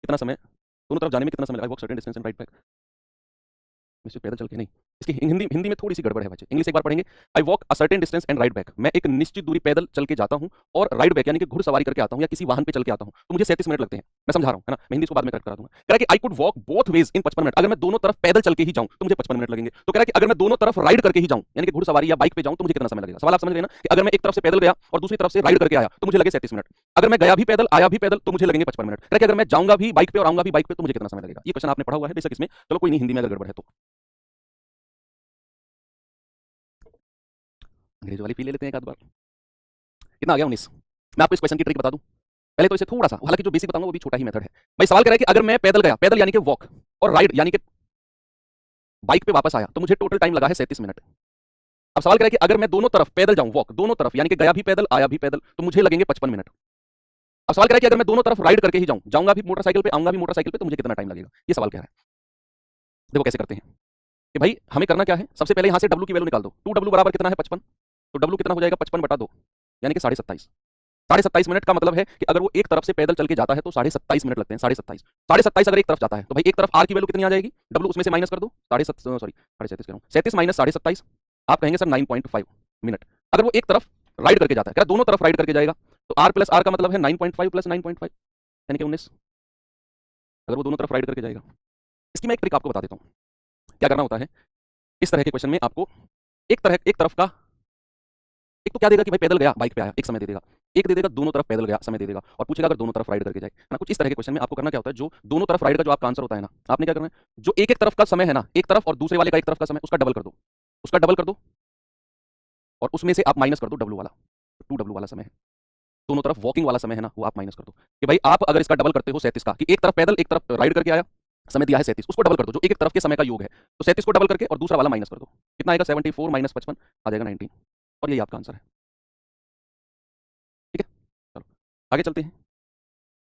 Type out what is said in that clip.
कितना समय, दोनों तरफ जाने में कितना समय लगा, I walk certain distance and right back, निश्चित पैदल चल के नहीं, इसकी हिंदी हिंदी में थोड़ी सी गड़बड़ है बच्चे, इंग्लिश एक बार पढ़ेंगे। I walk a certain distance and right back, मैं एक निश्चित दूरी पैदल चल के जाता हूँ और राइट बैक यानी कि घुड़सवारी करके आता हूँ या किसी वाहन पे चल के आता हूँ, तो मुझे 37 मिनट लगते हैं। मैं समझा रहा हूँ, है ना, मैं हिंदी को बाद में करेक्ट करा दूंगा। कह रहा है कि I could walk both ways in 55 minute, अगर मैं दोनों तरफ पैदल चल के ही जाऊँ तो मुझे 55 मिनट लगेंगे। तो कह रहा है कि अगर मैं दोनों तरफ राइड करके ही जाऊँ यानी कि घुड़सवारी या बाइक पे जाऊँ तो मुझे कितना समय लगेगा। सवाल आप समझ रहे हैं ना कि अगर मैं एक तरफ से पैदल गया और दूसरी तरफ से राइड करके आया तो मुझे लगे 37 मिनट, अगर मैं गया भी पैदल आया भी पैदल तो मुझे लगेंगे 55 मिनट। कह रहा है कि अगर मैं जाऊंगा भी बाइक पे और आऊंगा भी बाइक पे तो मुझे कितना समय लगेगा। ये क्वेश्चन आपने पढ़ा हुआ है बेशक इसमें, चलो कोई नहीं, हिंदी में अगर गड़बड़ है तो अंग्रेजी वाली पी ले लेते हैं एक आध बार। कितना आ गया 19। मैं आपको इस क्वेश्चन की ट्रिक बता दूं, पहले तो इसे थोड़ा सा, हालांकि जो बेसिक बताऊंगा वो भी छोटा ही मेथड है। भाई सवाल कर रहा है कि अगर मैं पैदल गया, पैदल यानी कि वॉक, और राइड यानी कि बाइक पे वापस आया तो मुझे टोटल टाइम लगा है 37 मिनट। अब सवाल कर रहा है कि अगर मैं दोनों तरफ पैदल जाऊं, वॉक दोनों तरफ यानी कि गया भी पैदल आया भी पैदल तो मुझे लगेंगे 55 मिनट। अब सवाल कर रहा है कि अगर मैं दोनों तरफ राइड करके ही जाऊं, जाऊंगा भी मोटरसाइकिल पे आऊंगा भी मोटरसाइकिल पे तो मुझे कितना टाइम लगेगा। ये सवाल कह रहा है। देखो कैसे करते हैं कि भाई हमें करना क्या है, सबसे पहले यहां से डब्ल्यू की वैल्यू निकाल दो। 2W बराबर कितना है 55, तो डब्ल्यू कितना हो जाएगा 55/2 यानी कि 27.5। 27.5 मिनट का मतलब है कि अगर वो एक तरफ से पैदल चल के जाता है तो 27.5 मिनट लगते हैं। 27.5 अगर एक तरफ जाता है तो भाई एक तरफ आर की वैल्यू कितनी आ जाएगी, डब्ल्यू उसमें से माइनस कर दो, 37 कह रहा हूँ, 37 माइनस 27, आप कहेंगे सर 9.5 मिनट। अगर वो एक तरफ राइड करके जाता है, क्या दोनों तरफ राइड करके जाएगा तो आर प्लस आर का मतलब है 9.5 प्लस 9.5 यानी कि 19, अगर वो दोनों तरफ राइड करके जाएगा। इसकी मैं एक ट्रिक आपको बता देता हूँ। क्या करना होता है इस तरह के क्वेश्चन में, आपको एक तरफ का, एक तो क्या देगा कि भाई पैदल गया बाइक पे आया एक समय दे देगा, एक दे देगा दोनों तरफ पैदल गया समय दे देगा, और पूछेगा अगर दोनों तरफ राइड करके जाए, है ना। कुछ इस तरह के क्वेश्चन में आपको करना क्या होता है, जो दोनों तरफ राइड का जो आपका आंसर होता है ना, आपने क्या करना है, जो एक एक तरफ का समय है ना, एक तरफ और दूसरे वाले का एक तरफ का समय, उसका डबल कर दो, उसका डबल कर दो, और उसमें से आप माइनस कर दो डब्ल्यू वाला, 2W वाला समय है, दोनों तरफ वॉकिंग वाला समय है ना, वो आप माइनस कर दो कि भाई आप अगर इसका डबल करते हो 37 का, कि एक तरफ पैदल एक तरफ राइड करके आया, समय दिया है 37, उसको डबल कर दो, जो एक एक तरफ के समय का योग है, तो 37 को डबल करके और दूसरा वाला माइनस कर दो, कितना आएगा 74 माइनस 55 आ जाएगा 19, और यही आपका आंसर है। ठीक है, चलो आगे चलते हैं।